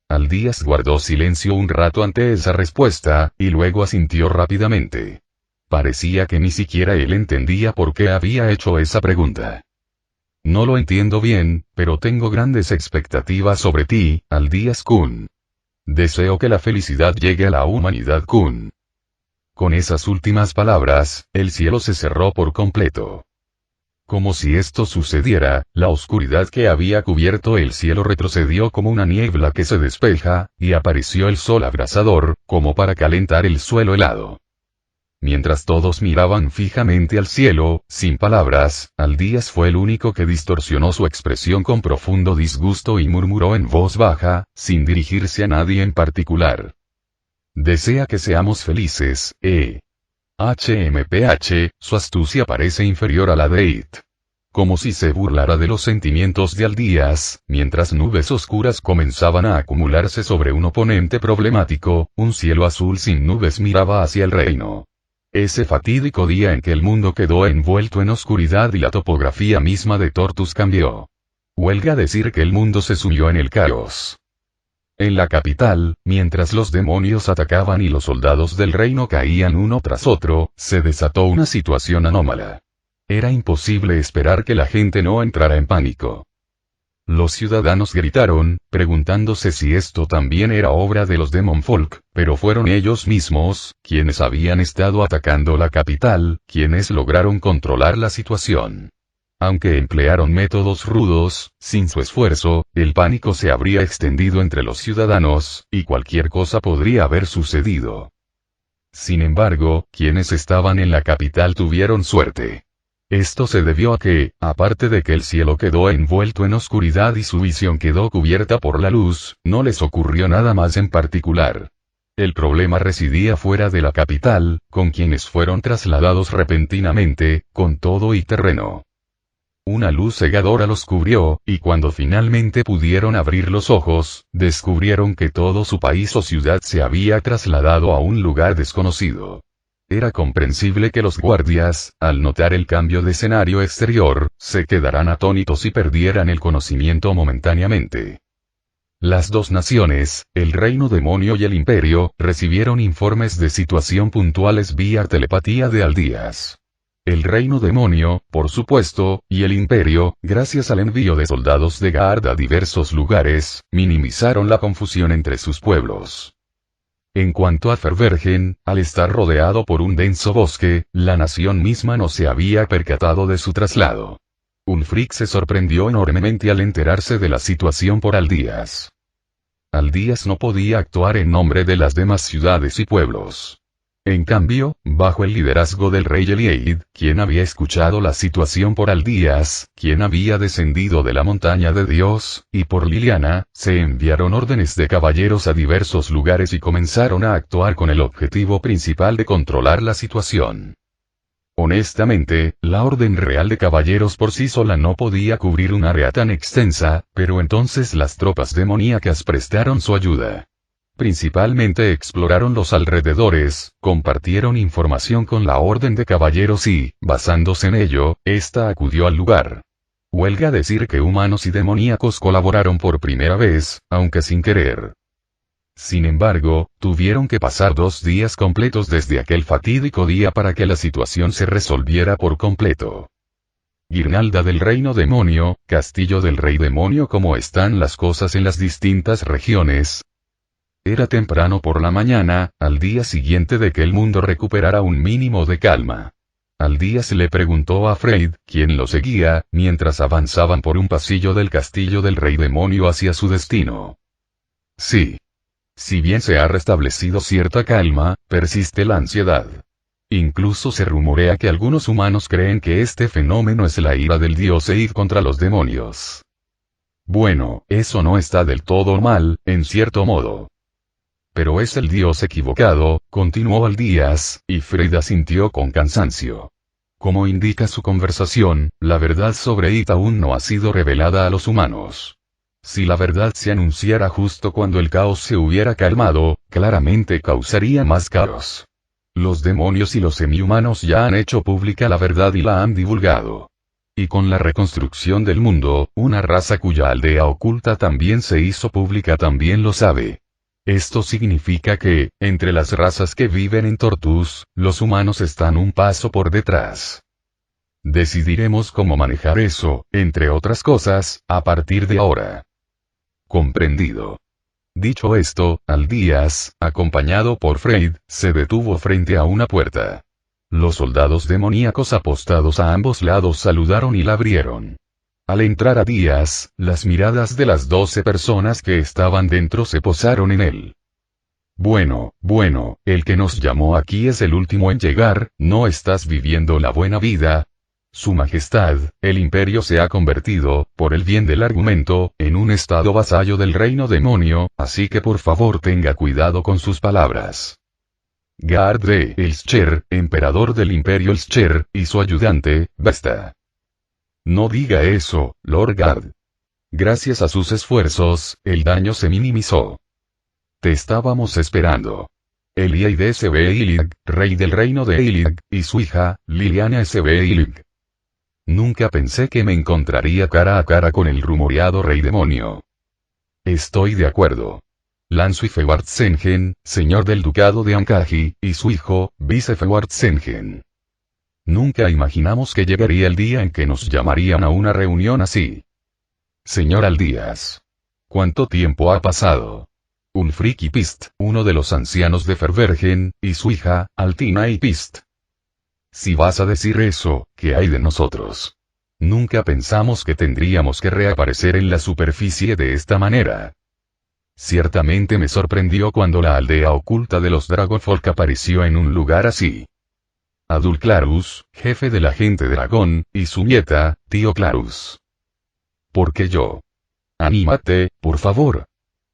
Aldías guardó silencio un rato ante esa respuesta, y luego asintió rápidamente. parecía que ni siquiera él entendía por qué había hecho esa pregunta. No lo entiendo bien, pero tengo grandes expectativas sobre ti, Aldias-kun. Deseo que la felicidad llegue a la humanidad, Kun. Con esas últimas palabras, el cielo se cerró por completo. Como si esto sucediera, la oscuridad que había cubierto el cielo retrocedió como una niebla que se despeja, y apareció el sol abrasador, como para calentar el suelo helado. Mientras todos miraban fijamente al cielo, sin palabras, Aldías fue el único que distorsionó su expresión con profundo disgusto y murmuró en voz baja, sin dirigirse a nadie en particular. Desea que seamos felices, HMPH, su astucia parece inferior a la de It. Como si se burlara de los sentimientos de Aldías, mientras nubes oscuras comenzaban a acumularse sobre un oponente problemático, un cielo azul sin nubes miraba hacia el reino. Ese fatídico día en que el mundo quedó envuelto en oscuridad y la topografía misma de Tortus cambió. Huelga decir que el mundo se sumió en el caos. En la capital, mientras los demonios atacaban y los soldados del reino caían uno tras otro, se desató una situación anómala. Era imposible esperar que la gente no entrara en pánico. Los ciudadanos gritaron, preguntándose si esto también era obra de los Demonfolk, pero fueron ellos mismos, quienes habían estado atacando la capital, quienes lograron controlar la situación. Aunque emplearon métodos rudos, sin su esfuerzo, el pánico se habría extendido entre los ciudadanos, y cualquier cosa podría haber sucedido. Sin embargo, quienes estaban en la capital tuvieron suerte. Esto se debió a que, aparte de que el cielo quedó envuelto en oscuridad y su visión quedó cubierta por la luz, no les ocurrió nada más en particular. El problema residía fuera de la capital, con quienes fueron trasladados repentinamente, con todo y terreno. Una luz cegadora los cubrió, y cuando finalmente pudieron abrir los ojos, descubrieron que todo su país o ciudad se había trasladado a un lugar desconocido. Era comprensible que los guardias, al notar el cambio de escenario exterior, se quedaran atónitos y perdieran el conocimiento momentáneamente. Las dos naciones, el reino demonio y el imperio, recibieron informes de situación puntuales vía telepatía de Aldías. El reino demonio, por supuesto, y el imperio, gracias al envío de soldados de Gard a diversos lugares, minimizaron la confusión entre sus pueblos. En cuanto a Fervergen, al estar rodeado por un denso bosque, la nación misma no se había percatado de su traslado. Ulfric se sorprendió enormemente al enterarse de la situación por Aldías. Aldías no podía actuar en nombre de las demás ciudades y pueblos. En cambio, bajo el liderazgo del rey Elieid, quien había escuchado la situación por Aldías, quien había descendido de la montaña de Dios, y por Liliana, se enviaron órdenes de caballeros a diversos lugares y comenzaron a actuar con el objetivo principal de controlar la situación. Honestamente, la orden real de caballeros por sí sola no podía cubrir un área tan extensa, pero entonces las tropas demoníacas prestaron su ayuda. Principalmente exploraron los alrededores, compartieron información con la orden de caballeros y, basándose en ello, ésta acudió al lugar. Huelga decir que humanos y demoníacos colaboraron por primera vez, aunque sin querer. Sin embargo, tuvieron que pasar 2 días completos desde aquel fatídico día para que la situación se resolviera por completo. Guirnalda del Reino Demonio, Castillo del Rey Demonio. ¿Cómo están las cosas en las distintas regiones? Era temprano por la mañana, al día siguiente de que el mundo recuperara un mínimo de calma. Aldías le preguntó a Freyd, quien lo seguía, mientras avanzaban por un pasillo del castillo del Rey Demonio hacia su destino. Sí. Si bien se ha restablecido cierta calma, persiste la ansiedad. Incluso se rumorea que algunos humanos creen que este fenómeno es la ira del dios Eid contra los demonios. Bueno, eso no está del todo mal, en cierto modo. Pero es el dios equivocado, continuó Aldías, y Freyd asintió con cansancio. Como indica su conversación, la verdad sobre It aún no ha sido revelada a los humanos. Si la verdad se anunciara justo cuando el caos se hubiera calmado, claramente causaría más caos. Los demonios y los semihumanos ya han hecho pública la verdad y la han divulgado. Y con la reconstrucción del mundo, una raza cuya aldea oculta también se hizo pública también lo sabe. Esto significa que, entre las razas que viven en Tortus, los humanos están un paso por detrás. Decidiremos cómo manejar eso, entre otras cosas, a partir de ahora. Comprendido. Dicho esto, Aldías, acompañado por Freyd, se detuvo frente a una puerta. Los soldados demoníacos apostados a ambos lados saludaron y la abrieron. Al entrar a Díaz, las miradas de las 12 personas que estaban dentro se posaron en él. Bueno, el que nos llamó aquí es el último en llegar, ¿no estás viviendo la buena vida? Su Majestad, el Imperio se ha convertido, por el bien del argumento, en un estado vasallo del reino demonio, así que por favor tenga cuidado con sus palabras. Gard de Elsscher, emperador del Imperio Elsscher, y su ayudante, basta. No diga eso, Lord Gard. Gracias a sus esfuerzos, el daño se minimizó. Te estábamos esperando. Eliaid S.B. Illig, rey del reino de Illig, y su hija, Liliana S.B. Illig. Nunca pensé que me encontraría cara a cara con el rumoreado rey demonio. Estoy de acuerdo. Lanzo y Fewardsengen, señor del ducado de Ankaji, y su hijo, vice Fewardsengen. Nunca imaginamos que llegaría el día en que nos llamarían a una reunión así. Señor Aldías. ¿Cuánto tiempo ha pasado? Ulfric y Pist, uno de los ancianos de Fervergen, y su hija, Altina y Pist. Si vas a decir eso, ¿qué hay de nosotros? Nunca pensamos que tendríamos que reaparecer en la superficie de esta manera. Ciertamente me sorprendió cuando la aldea oculta de los Dragonfolk apareció en un lugar así. Adul Clarus, jefe de la gente dragón, y su nieta, tío Clarus. ¿Por qué yo? Anímate, por favor.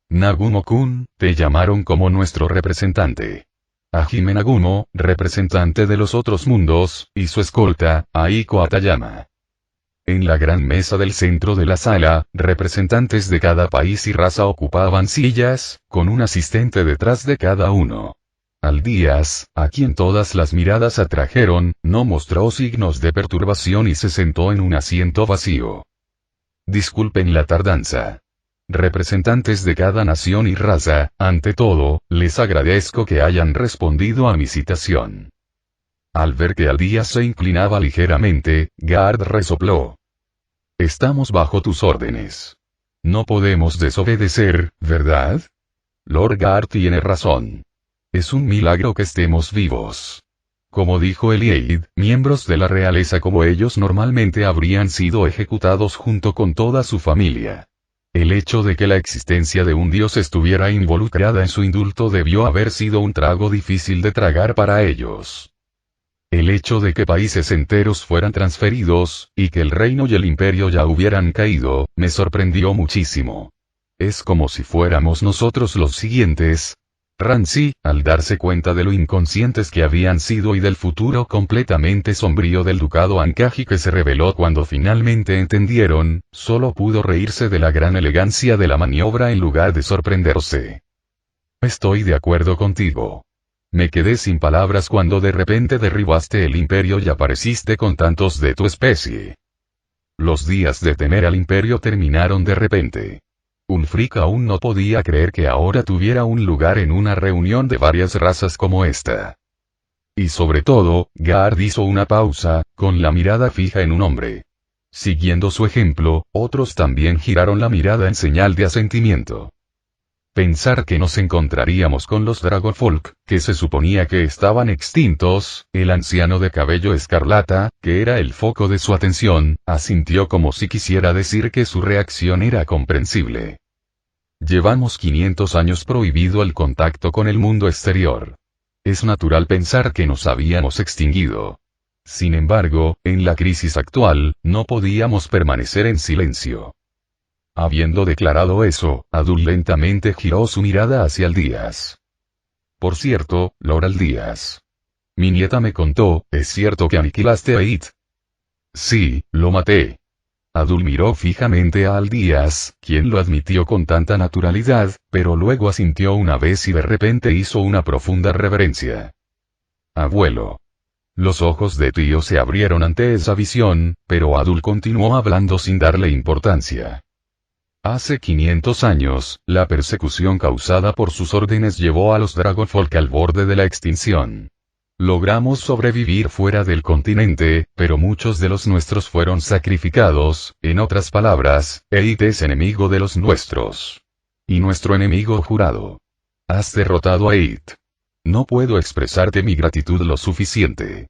Nagumo-kun, te llamaron como nuestro representante. Hajime Nagumo, representante de los otros mundos, y su escolta, Aiko Atayama. En la gran mesa del centro de la sala, representantes de cada país y raza ocupaban sillas, con un asistente detrás de cada uno. Aldías, a quien todas las miradas atrajeron, no mostró signos de perturbación y se sentó en un asiento vacío. Disculpen la tardanza. Representantes de cada nación y raza, ante todo, les agradezco que hayan respondido a mi citación. Al ver que Aldías se inclinaba ligeramente, Gard resopló. Estamos bajo tus órdenes. No podemos desobedecer, ¿verdad? Lord Gard tiene razón. Es un milagro que estemos vivos. Como dijo Eliaid, miembros de la realeza como ellos normalmente habrían sido ejecutados junto con toda su familia. El hecho de que la existencia de un dios estuviera involucrada en su indulto debió haber sido un trago difícil de tragar para ellos. El hecho de que países enteros fueran transferidos, y que el reino y el imperio ya hubieran caído, me sorprendió muchísimo. Es como si fuéramos nosotros los siguientes. Ranzi, al darse cuenta de lo inconscientes que habían sido y del futuro completamente sombrío del ducado Ankaji que se reveló cuando finalmente entendieron, solo pudo reírse de la gran elegancia de la maniobra en lugar de sorprenderse. Estoy de acuerdo contigo. Me quedé sin palabras cuando de repente derribaste el imperio y apareciste con tantos de tu especie. Los días de temer al imperio terminaron de repente. Ulfric aún no podía creer que ahora tuviera un lugar en una reunión de varias razas como esta. Y sobre todo, Gard hizo una pausa, con la mirada fija en un hombre. Siguiendo su ejemplo, otros también giraron la mirada en señal de asentimiento. Pensar que nos encontraríamos con los Dragonfolk, que se suponía que estaban extintos, el anciano de cabello escarlata, que era el foco de su atención, asintió como si quisiera decir que su reacción era comprensible. Llevamos 500 años prohibido el contacto con el mundo exterior. Es natural pensar que nos habíamos extinguido. Sin embargo, en la crisis actual, no podíamos permanecer en silencio. Habiendo declarado eso, Adul lentamente giró su mirada hacia Aldías. Por cierto, Lord Aldías. Mi nieta me contó, ¿es cierto que aniquilaste a It? Sí, lo maté. Adul miró fijamente a Aldías, quien lo admitió con tanta naturalidad, pero luego asintió una vez y de repente hizo una profunda reverencia. Abuelo. Los ojos de tío se abrieron ante esa visión, pero Adul continuó hablando sin darle importancia. Hace 500 años, la persecución causada por sus órdenes llevó a los Dragonfolk al borde de la extinción. Logramos sobrevivir fuera del continente, pero muchos de los nuestros fueron sacrificados. En otras palabras, Eid es enemigo de los nuestros. Y nuestro enemigo jurado. Has derrotado a Eid. No puedo expresarte mi gratitud lo suficiente.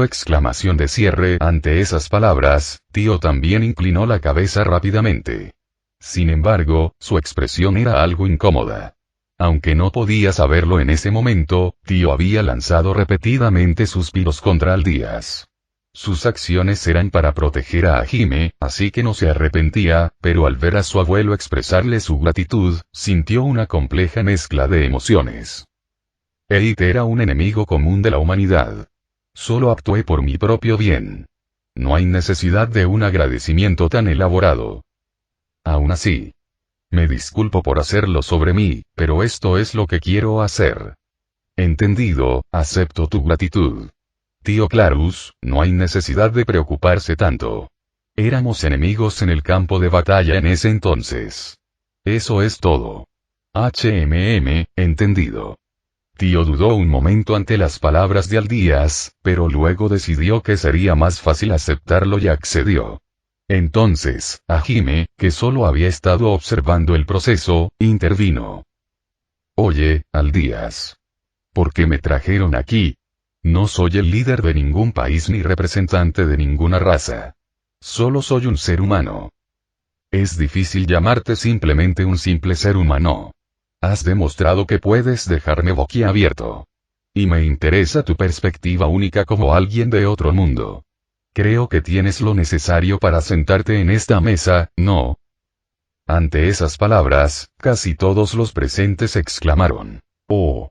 Exclamación de cierre. Ante esas palabras, Tío también inclinó la cabeza rápidamente. Sin embargo, su expresión era algo incómoda. Aunque no podía saberlo en ese momento, Tío había lanzado repetidamente suspiros contra Aldías. Sus acciones eran para proteger a Hajime, así que no se arrepentía, pero al ver a su abuelo expresarle su gratitud, sintió una compleja mezcla de emociones. Eid era un enemigo común de la humanidad. Solo actué por mi propio bien. No hay necesidad de un agradecimiento tan elaborado. Aún así, me disculpo por hacerlo sobre mí, pero esto es lo que quiero hacer. Entendido, acepto tu gratitud. Tío Clarus, no hay necesidad de preocuparse tanto. Éramos enemigos en el campo de batalla en ese entonces. Eso es todo. Entendido. Tío dudó un momento ante las palabras de Aldías, pero luego decidió que sería más fácil aceptarlo y accedió. Entonces, Hajime, que solo había estado observando el proceso, intervino. Oye, Aldías. ¿Por qué me trajeron aquí? No soy el líder de ningún país ni representante de ninguna raza. Solo soy un ser humano. Es difícil llamarte simplemente un simple ser humano. Has demostrado que puedes dejarme boquiabierto. Y me interesa tu perspectiva única como alguien de otro mundo. Creo que tienes lo necesario para sentarte en esta mesa, ¿no? Ante esas palabras, casi todos los presentes exclamaron. ¡Oh!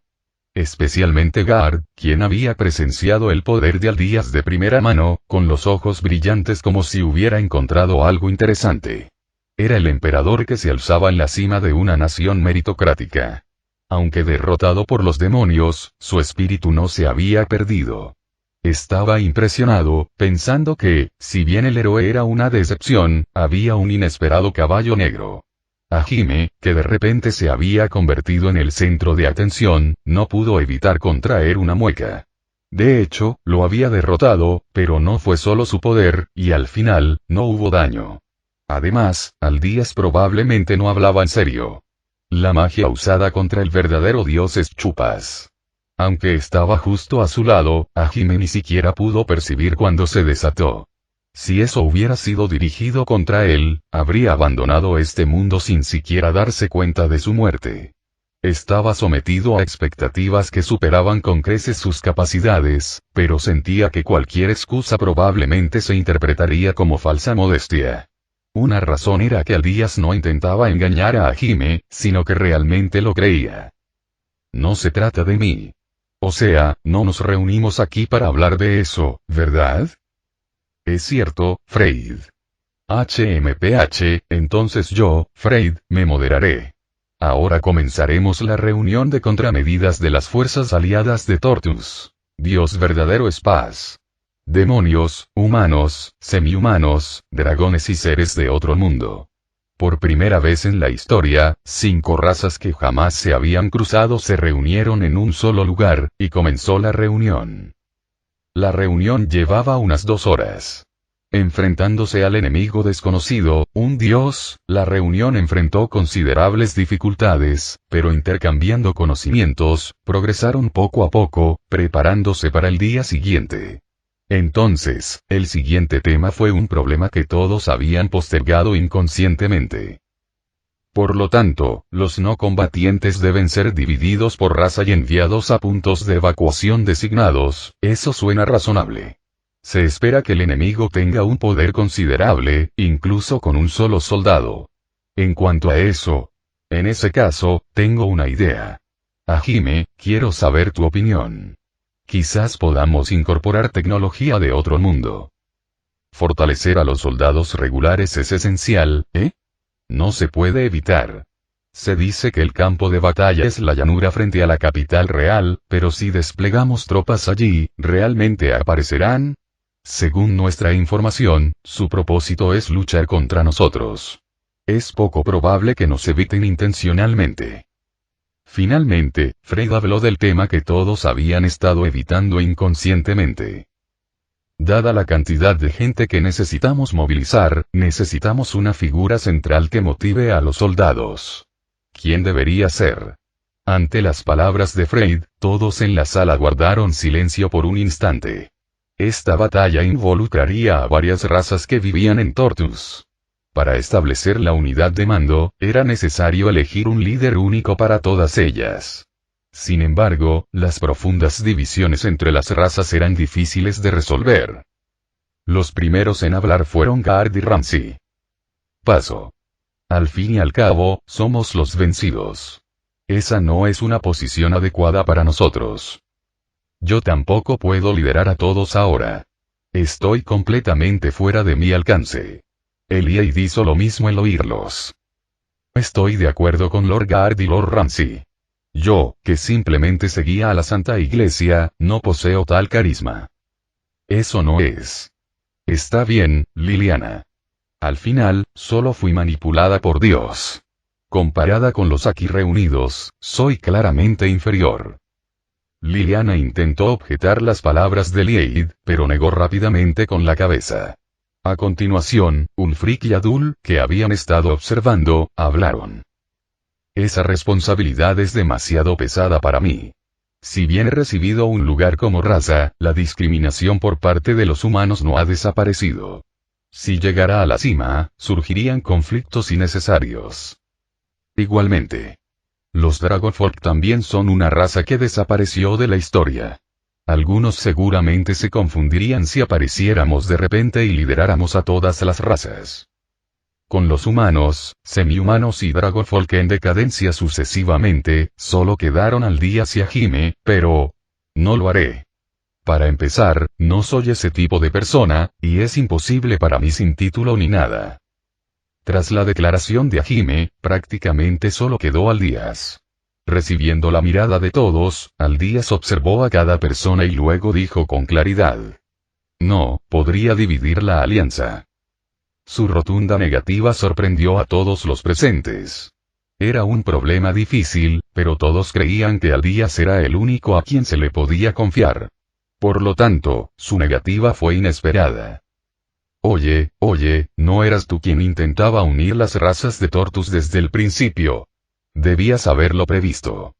Especialmente Gar, quien había presenciado el poder de Aldías de primera mano, con los ojos brillantes como si hubiera encontrado algo interesante. Era el emperador que se alzaba en la cima de una nación meritocrática. Aunque derrotado por los demonios, su espíritu no se había perdido. Estaba impresionado, pensando que, si bien el héroe era una decepción, había un inesperado caballo negro. Hajime, que de repente se había convertido en el centro de atención, no pudo evitar contraer una mueca. De hecho, lo había derrotado, pero no fue solo su poder, y al final, no hubo daño. Además, Aldías probablemente no hablaba en serio. La magia usada contra el verdadero dios es Chupas. Aunque estaba justo a su lado, Hajime ni siquiera pudo percibir cuando se desató. Si eso hubiera sido dirigido contra él, habría abandonado este mundo sin siquiera darse cuenta de su muerte. Estaba sometido a expectativas que superaban con creces sus capacidades, pero sentía que cualquier excusa probablemente se interpretaría como falsa modestia. Una razón era que Aldías no intentaba engañar a Hajime, sino que realmente lo creía. No se trata de mí. O sea, no nos reunimos aquí para hablar de eso, ¿verdad? Es cierto, Freyd. Entonces yo, Freyd, me moderaré. Ahora comenzaremos la reunión de contramedidas de las fuerzas aliadas de Tortus. Dios verdadero es paz. Demonios, humanos, semihumanos, dragones y seres de otro mundo. Por primera vez en la historia, 5 razas que jamás se habían cruzado se reunieron en un solo lugar, y comenzó la reunión. La reunión llevaba unas 2 horas. Enfrentándose al enemigo desconocido, un dios, la reunión enfrentó considerables dificultades, pero intercambiando conocimientos, progresaron poco a poco, preparándose para el día siguiente. Entonces, el siguiente tema fue un problema que todos habían postergado inconscientemente. Por lo tanto, los no combatientes deben ser divididos por raza y enviados a puntos de evacuación designados. Eso suena razonable. Se espera que el enemigo tenga un poder considerable, incluso con un solo soldado. En cuanto a eso, en ese caso, tengo una idea. Hajime, quiero saber tu opinión. Quizás podamos incorporar tecnología de otro mundo. Fortalecer a los soldados regulares es esencial, ¿eh? No se puede evitar. Se dice que el campo de batalla es la llanura frente a la capital real, pero si desplegamos tropas allí, ¿realmente aparecerán? Según nuestra información, su propósito es luchar contra nosotros. Es poco probable que nos eviten intencionalmente. Finalmente, Freud habló del tema que todos habían estado evitando inconscientemente. Dada la cantidad de gente que necesitamos movilizar, necesitamos una figura central que motive a los soldados. ¿Quién debería ser? Ante las palabras de Freud, todos en la sala guardaron silencio por un instante. Esta batalla involucraría a varias razas que vivían en Tortus. Para establecer la unidad de mando, era necesario elegir un líder único para todas ellas. Sin embargo, las profundas divisiones entre las razas eran difíciles de resolver. Los primeros en hablar fueron Guard y Ramsay. Paso. Al fin y al cabo, somos los vencidos. Esa no es una posición adecuada para nosotros. Yo tampoco puedo liderar a todos ahora. Estoy completamente fuera de mi alcance. Eliade hizo lo mismo al oírlos. Estoy de acuerdo con Lord Guard y Lord Ramsay. Yo, que simplemente seguía a la Santa Iglesia, no poseo tal carisma. Eso no es. Está bien, Liliana. Al final, solo fui manipulada por Dios. Comparada con los aquí reunidos, soy claramente inferior. Liliana intentó objetar las palabras de Eliade, pero negó rápidamente con la cabeza. A continuación, Ulfric y Adul, que habían estado observando, hablaron. Esa responsabilidad es demasiado pesada para mí. Si bien he recibido un lugar como raza, la discriminación por parte de los humanos no ha desaparecido. Si llegara a la cima, surgirían conflictos innecesarios. Igualmente. Los Dragonfolk también son una raza que desapareció de la historia. Algunos seguramente se confundirían si apareciéramos de repente y lideráramos a todas las razas. Con los humanos, semi-humanos y Dragonfolk en decadencia sucesivamente, solo quedaron al día Siahime, pero... no lo haré. Para empezar, no soy ese tipo de persona, y es imposible para mí sin título ni nada. Tras la declaración de Ahime, prácticamente solo quedó Aldías. Recibiendo la mirada de todos, Aldías observó a cada persona y luego dijo con claridad. No, podría dividir la alianza. Su rotunda negativa sorprendió a todos los presentes. Era un problema difícil, pero todos creían que Aldías era el único a quien se le podía confiar. Por lo tanto, su negativa fue inesperada. Oye, ¿no eras tú quien intentaba unir las razas de Tortus desde el principio? Debías haberlo previsto.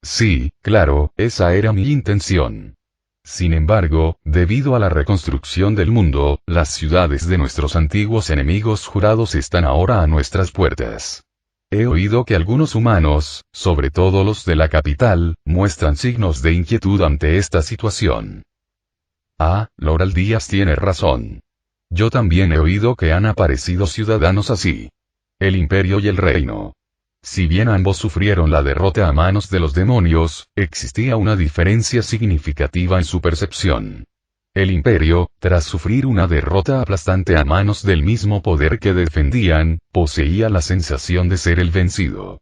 Sí, claro, esa era mi intención. Sin embargo, debido a la reconstrucción del mundo, las ciudades de nuestros antiguos enemigos jurados están ahora a nuestras puertas. He oído que algunos humanos, sobre todo los de la capital, muestran signos de inquietud ante esta situación. Ah, Lord Aldías tiene razón. Yo también he oído que han aparecido ciudadanos así. El Imperio y el Reino. Si bien ambos sufrieron la derrota a manos de los demonios, existía una diferencia significativa en su percepción. El Imperio, tras sufrir una derrota aplastante a manos del mismo poder que defendían, poseía la sensación de ser el vencido.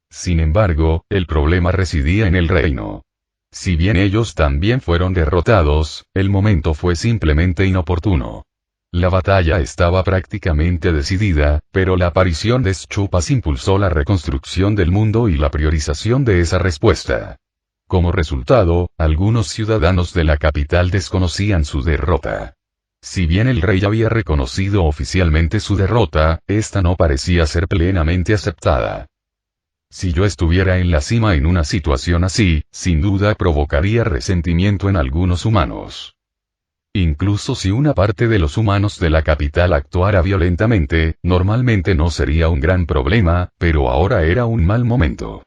Sin embargo, el problema residía en el Reino. Si bien ellos también fueron derrotados, el momento fue simplemente inoportuno. La batalla estaba prácticamente decidida, pero la aparición de Schupas impulsó la reconstrucción del mundo y la priorización de esa respuesta. Como resultado, algunos ciudadanos de la capital desconocían su derrota. Si bien el rey había reconocido oficialmente su derrota, esta no parecía ser plenamente aceptada. Si yo estuviera en la cima en una situación así, sin duda provocaría resentimiento en algunos humanos. Incluso si una parte de los humanos de la capital actuara violentamente, normalmente no sería un gran problema, pero ahora era un mal momento.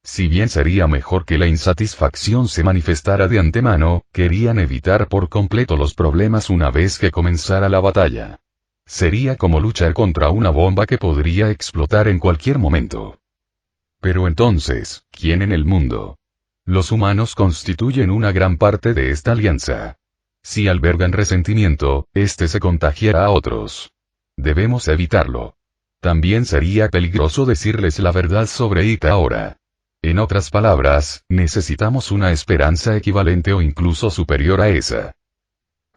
Si bien sería mejor que la insatisfacción se manifestara de antemano, querían evitar por completo los problemas una vez que comenzara la batalla. Sería como luchar contra una bomba que podría explotar en cualquier momento. Pero entonces, ¿quién en el mundo? Los humanos constituyen una gran parte de esta alianza. Si albergan resentimiento, este se contagiará a otros. Debemos evitarlo. También sería peligroso decirles la verdad sobre Ita ahora. En otras palabras, necesitamos una esperanza equivalente o incluso superior a esa.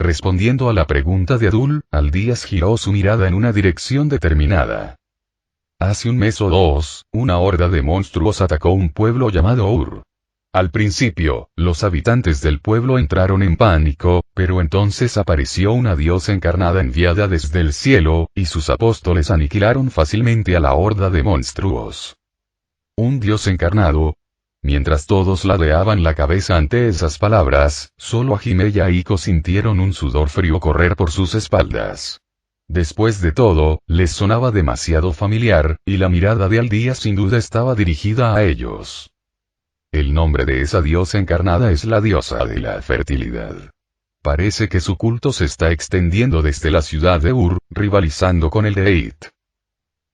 Respondiendo a la pregunta de Adul, Aldías giró su mirada en una dirección determinada. Hace un mes o dos, una horda de monstruos atacó un pueblo llamado Ur. Al principio, los habitantes del pueblo entraron en pánico, pero entonces apareció una diosa encarnada enviada desde el cielo, y sus apóstoles aniquilaron fácilmente a la horda de monstruos. Un dios encarnado. Mientras todos ladeaban la cabeza ante esas palabras, solo Hajime y Aiko sintieron un sudor frío correr por sus espaldas. Después de todo, les sonaba demasiado familiar, y la mirada de Aldías sin duda estaba dirigida a ellos. El nombre de esa diosa encarnada es la diosa de la fertilidad. Parece que su culto se está extendiendo desde la ciudad de Ur, rivalizando con el de It.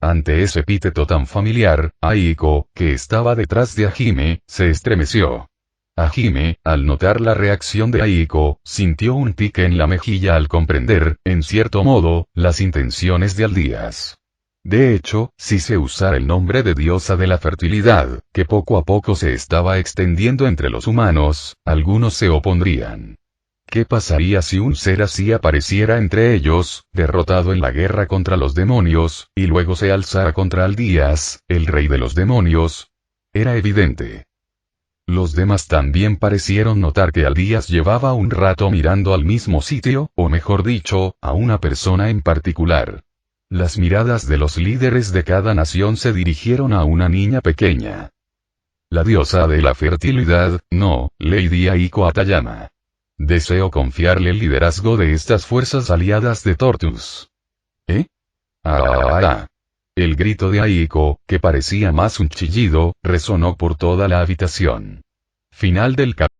Ante ese epíteto tan familiar, Aiko, que estaba detrás de Hajime, se estremeció. Hajime, al notar la reacción de Aiko, sintió un pique en la mejilla al comprender, en cierto modo, las intenciones de Aldías. De hecho, si se usara el nombre de diosa de la fertilidad, que poco a poco se estaba extendiendo entre los humanos, algunos se opondrían. ¿Qué pasaría si un ser así apareciera entre ellos, derrotado en la guerra contra los demonios, y luego se alzara contra Aldías, el rey de los demonios? Era evidente. Los demás también parecieron notar que Aldías llevaba un rato mirando al mismo sitio, o mejor dicho, a una persona en particular. Las miradas de los líderes de cada nación se dirigieron a una niña pequeña. La diosa de la fertilidad, no, Lady Aiko Atayama. Deseo confiarle el liderazgo de estas fuerzas aliadas de Tortus. ¿Eh? El grito de Aiko, que parecía más un chillido, resonó por toda la habitación. Final del capítulo.